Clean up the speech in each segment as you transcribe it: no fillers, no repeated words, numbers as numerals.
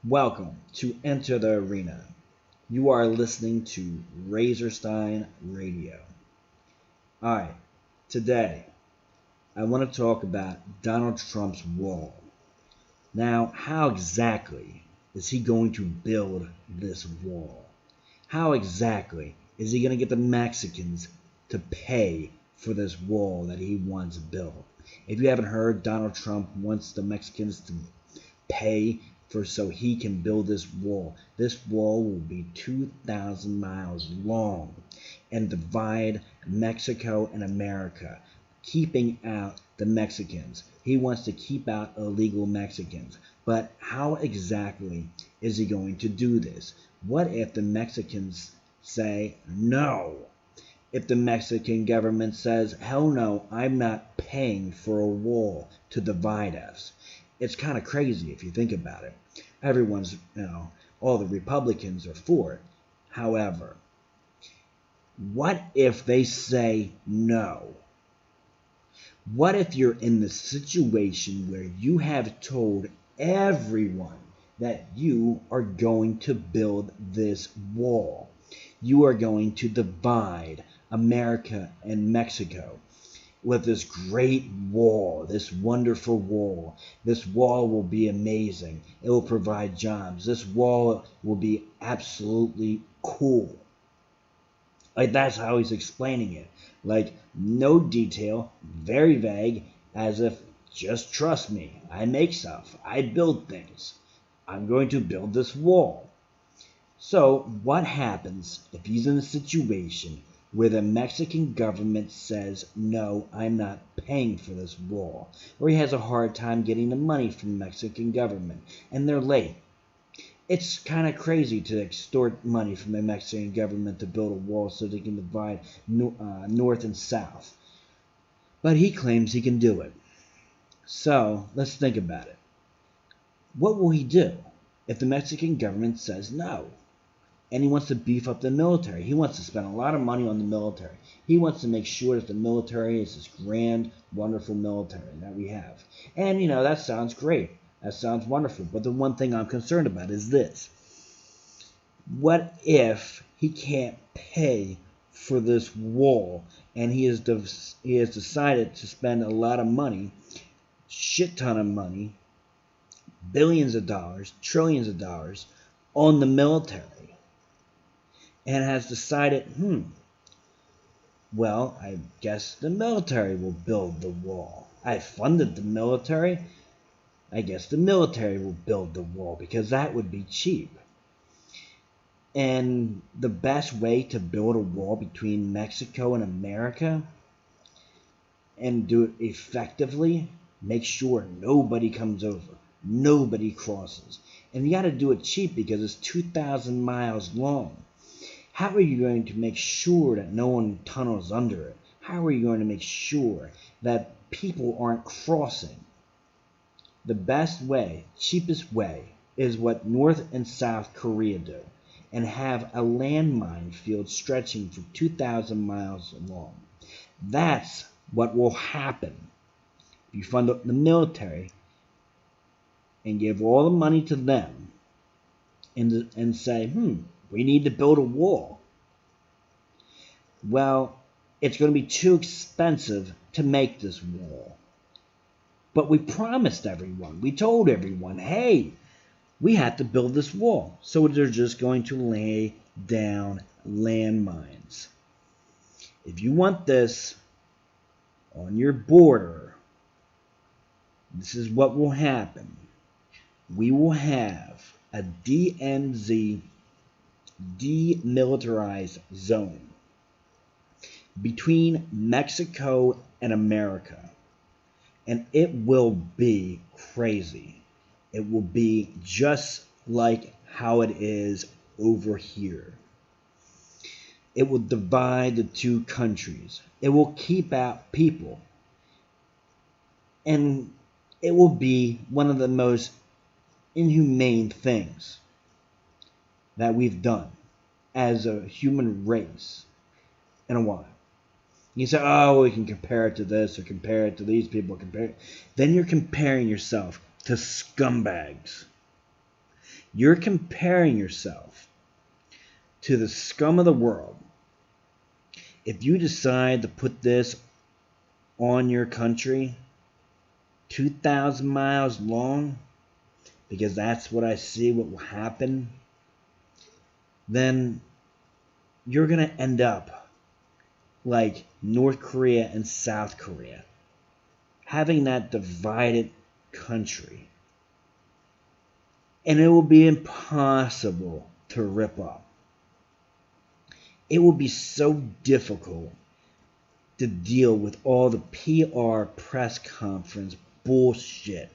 Welcome to Enter the Arena. You are listening to Razorstein Radio. Alright, today I want to talk about Donald Trump's wall. Now, how exactly is he going to build this wall? How exactly is he going to get the Mexicans to pay for this wall that he wants built? If you haven't heard, Donald Trump wants the Mexicans to pay for so he can build this wall. This wall will be 2,000 miles long and divide Mexico and America, keeping out the Mexicans. He wants to keep out illegal Mexicans. But how exactly is he going to do this? What if the Mexicans say no? If the Mexican government says, hell no, I'm not paying for a wall to divide us. It's kind of crazy if you think about it. Everyone's, all the Republicans are for it. However, what if they say no? What if you're in the situation where you have told everyone that you are going to build this wall? You are going to divide America and Mexico with this great wall, this wonderful wall. This wall will be amazing. It will provide jobs. This wall will be absolutely cool. Like, that's how he's explaining it. Like, no detail, very vague, as if, just trust me. I make stuff. I build things. I'm going to build this wall. So, what happens if he's in a situation where the Mexican government says, no, I'm not paying for this wall, or he has a hard time getting the money from the Mexican government, and they're late? It's kind of crazy to extort money from the Mexican government to build a wall so they can divide North and South. But he claims he can do it. So, let's think about it. What will he do if the Mexican government says no? And he wants to beef up the military. He wants to spend a lot of money on the military. He wants to make sure that the military is this grand, wonderful military that we have. And, that sounds great. That sounds wonderful. But the one thing I'm concerned about is this. What if he can't pay for this wall and he has decided to spend a lot of money, shit ton of money, billions of dollars, trillions of dollars on the military? And has decided, well, I guess the military will build the wall. I funded the military. I guess the military will build the wall because that would be cheap. And the best way to build a wall between Mexico and America and do it effectively, make sure nobody comes over, nobody crosses. And you got to do it cheap because it's 2,000 miles long. How are you going to make sure that no one tunnels under it? How are you going to make sure that people aren't crossing? The best way, cheapest way, is what North and South Korea do, and have a landmine field stretching for 2,000 miles long. That's what will happen if you fund the military and give all the money to them and say, we need to build a wall. Well, it's going to be too expensive to make this wall. But we promised everyone, we told everyone, hey, we have to build this wall. So they're just going to lay down landmines. If you want this on your border, this is what will happen. We will have a DMZ, demilitarized zone between Mexico and America. And it will be crazy. It will be just like how it is over here. It will divide the two countries. It will keep out people. And it will be one of the most inhumane things that we've done as a human race in a while. You say, oh, we can compare it to this or compare it to these people. Then you're comparing yourself to scumbags. You're comparing yourself to the scum of the world. If you decide to put this on your country, 2,000 miles long, because that's what I see what will happen, then you're going to end up like North Korea and South Korea, having that divided country. And it will be impossible to rip up. It will be so difficult to deal with all the PR press conference bullshit.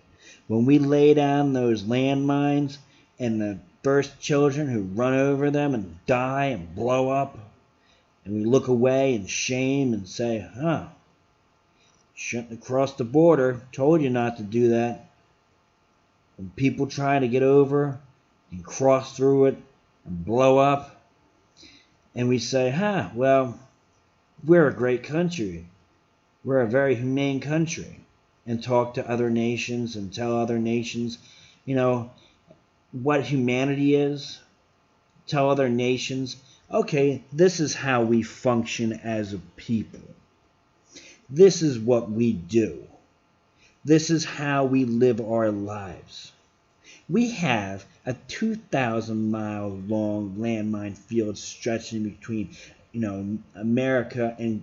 When we lay down those landmines and the first children who run over them and die and blow up, and we look away in shame and say, shouldn't have crossed the border, told you not to do that. When people try to get over and cross through it and blow up, and we say, well, we're a great country. We're a very humane country. And talk to other nations and tell other nations, what humanity is. Tell other nations, okay, this is how we function as a people. This is what we do. This is how we live our lives. We have a 2,000-mile long landmine field stretching between, America and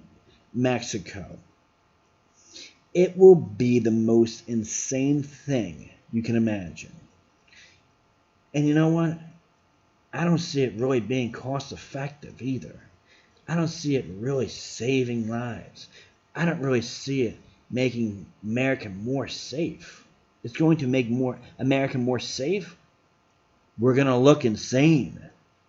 Mexico. It will be the most insane thing you can imagine. And you know what? I don't see it really being cost effective either. I don't see it really saving lives. I don't really see it making America more safe. It's going to make America more safe. We're going to look insane.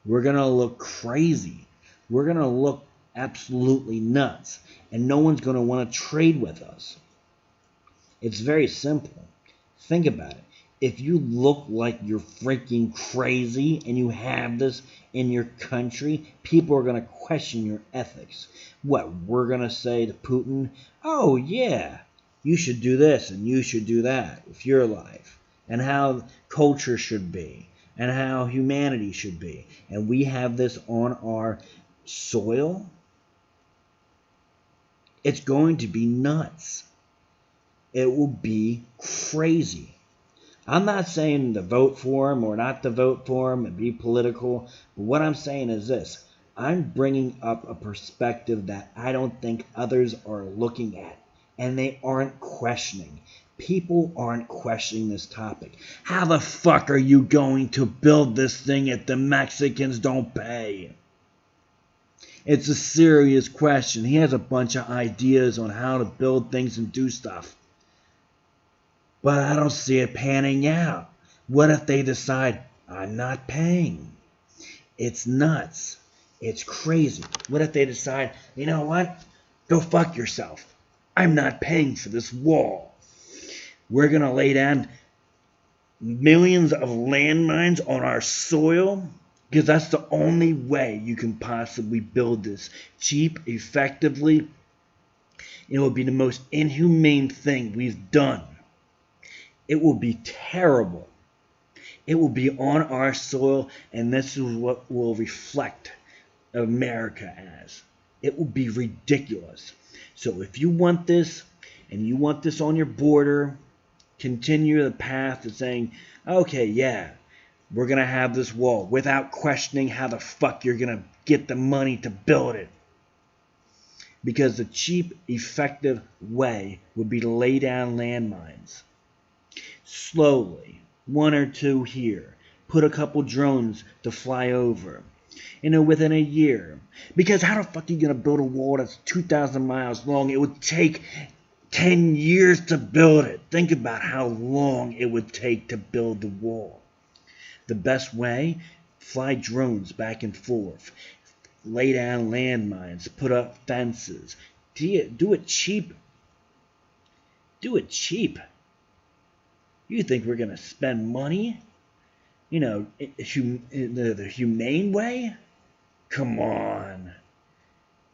We're going to look crazy. We're going to look absolutely nuts. And no one's going to want to trade with us. It's very simple. Think about it. If you look like you're freaking crazy and you have this in your country, people are going to question your ethics. What, we're going to say to Putin, oh yeah, you should do this and you should do that with your life, and how culture should be, and how humanity should be, and we have this on our soil? It's going to be nuts. It will be crazy. I'm not saying to vote for him or not to vote for him and be political, but what I'm saying is this. I'm bringing up a perspective that I don't think others are looking at, and they aren't questioning. People aren't questioning this topic. How the fuck are you going to build this thing if the Mexicans don't pay? It's a serious question. He has a bunch of ideas on how to build things and do stuff. But I don't see it panning out. What if they decide, I'm not paying? It's nuts. It's crazy. What if they decide, you know what? Go fuck yourself. I'm not paying for this wall. We're going to lay down millions of landmines on our soil, because that's the only way you can possibly build this cheap, effectively. It will be the most inhumane thing we've done. It will be terrible. It will be on our soil, and this is what will reflect America as. It will be ridiculous. So if you want this, and you want this on your border, continue the path of saying, okay, yeah, we're going to have this wall, without questioning how the fuck you're going to get the money to build it. Because the cheap, effective way would be to lay down landmines. Slowly, one or two here, put a couple drones to fly over, within a year. Because how the fuck are you going to build a wall that's 2,000 miles long? It would take 10 years to build it. Think about how long it would take to build the wall. The best way, fly drones back and forth, lay down landmines, put up fences. Do it cheap. Do it cheap. You think we're going to spend money? The humane way? Come on.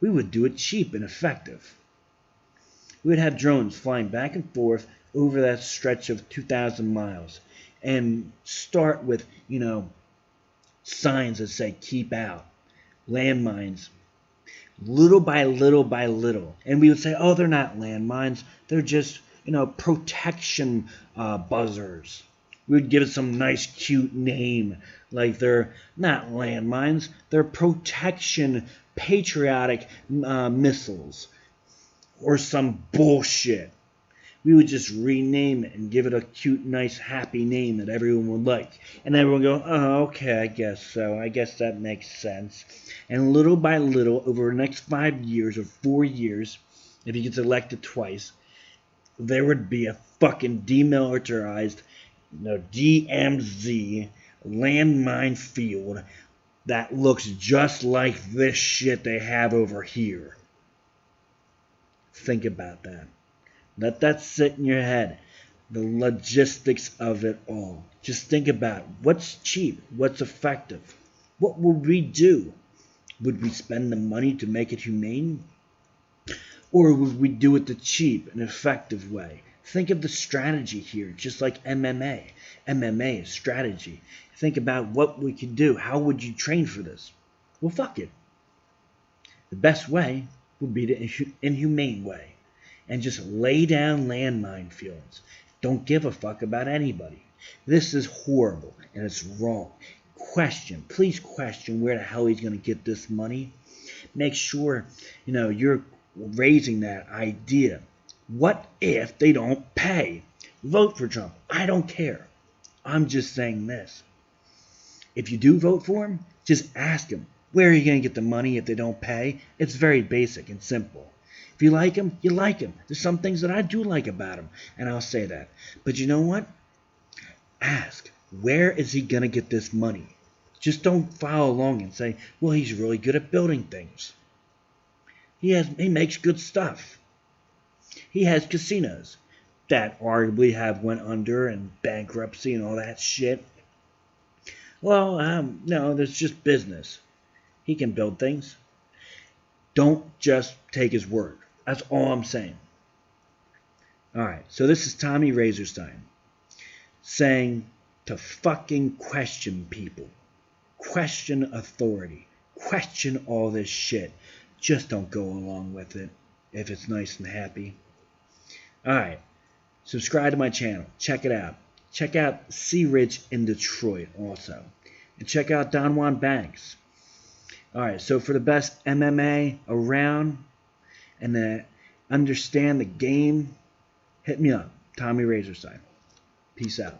We would do it cheap and effective. We would have drones flying back and forth over that stretch of 2,000 miles. and start with, signs that say keep out, landmines, little by little by little. And we would say, oh, they're not landmines. They're just, protection buzzers. We would give it some nice, cute name. Like they're not landmines. They're protection patriotic missiles or some bullshit. We would just rename it and give it a cute, nice, happy name that everyone would like. And everyone would go, oh, okay, I guess so. I guess that makes sense. And little by little, over the next 5 years or 4 years, if he gets elected twice, there would be a fucking demilitarized, DMZ landmine field that looks just like this shit they have over here. Think about that. Let that sit in your head. The logistics of it all. Just think about what's cheap, what's effective. What would we do? Would we spend the money to make it humane? Or would we do it the cheap and effective way? Think of the strategy here, just like MMA. MMA is strategy. Think about what we could do. How would you train for this? Well, fuck it. The best way would be the inhumane way. And just lay down landmine fields. Don't give a fuck about anybody. This is horrible and it's wrong. Please question where the hell he's going to get this money. Make sure, you're raising that idea. What if they don't pay? Vote for Trump. I don't care. I'm just saying this. If you do vote for him, just ask him, where are you going to get the money if they don't pay? It's very basic and simple. If you like him, you like him. There's some things that I do like about him, and I'll say that. But you know what? Ask, where is he going to get this money? Just don't follow along and say, well, he's really good at building things. He makes good stuff. He has casinos that arguably have went under and bankruptcy and all that shit. Well, no, there's just business. He can build things. Don't just take his word. That's all I'm saying. Alright, so this is Tommy Razorstein saying to fucking question people. Question authority. Question all this shit. Just don't go along with it if it's nice and happy. Alright, subscribe to my channel. Check it out. Check out Sea Ridge in Detroit also. And check out Don Juan Banks. Alright, so for the best MMA around and to understand the game, hit me up. Tommy Razorstein. Peace out.